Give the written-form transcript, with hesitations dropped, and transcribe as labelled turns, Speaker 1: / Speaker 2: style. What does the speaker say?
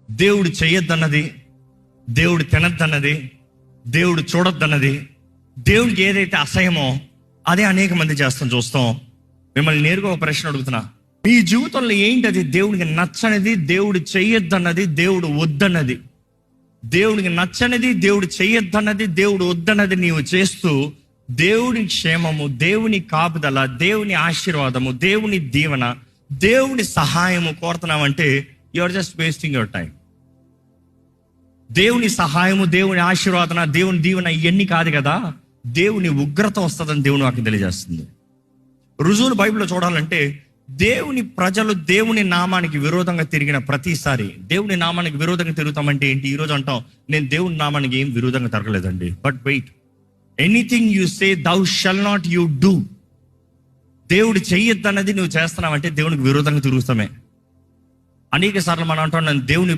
Speaker 1: దేవుడు చేయొద్దన్నది, దేవుడు తినద్దన్నది, దేవుడు చూడొద్దన్నది, దేవుడికి ఏదైతే అసహ్యమో అదే అనేక మంది చూస్తాం. మిమ్మల్ని నేరుగా ఒక ప్రశ్న అడుగుతున్నా, మీ జీవితంలో ఏంటది దేవుడికి నచ్చనిది, దేవుడు చెయ్యొద్దన్నది, దేవుడు వద్దన్నది? దేవుడికి నచ్చనిది, దేవుడు చెయ్యొద్దన్నది, దేవుడు వద్దన్నది నీవు చేస్తూ దేవుని క్షేమము, దేవుని కాపుదల, దేవుని ఆశీర్వాదము, దేవుని దీవెన, దేవుని సహాయము కోరుతున్నావంటే you are just wasting your time. దేవుని సహాయము, దేవుని ఆశీర్వాదన, దేవుని దీవెన ఇవన్నీ కాదు కదా, దేవుని ఉగ్రత వస్తుందని దేవుని వాక్యం తెలియజేస్తుంది. రుజువులు బైబిల్లో చూడాలంటే దేవుని ప్రజలు దేవుని నామానికి విరోధంగా తిరిగిన ప్రతిసారి, దేవుని నామానికి విరోధంగా తిరుగుతామంటే ఏంటి? ఈరోజు అంటాం నేను దేవుని నామానికి ఏం విరోధంగా తిరగలేదండి. But wait, anything you say thou shalt not you do, దేవుడు చెయ్యొద్దన్నది నువ్వు చేస్తున్నావంటే దేవునికి విరోధంగా తిరుగుతామే. అనేక సార్లు మనం అంటాం నేను దేవుని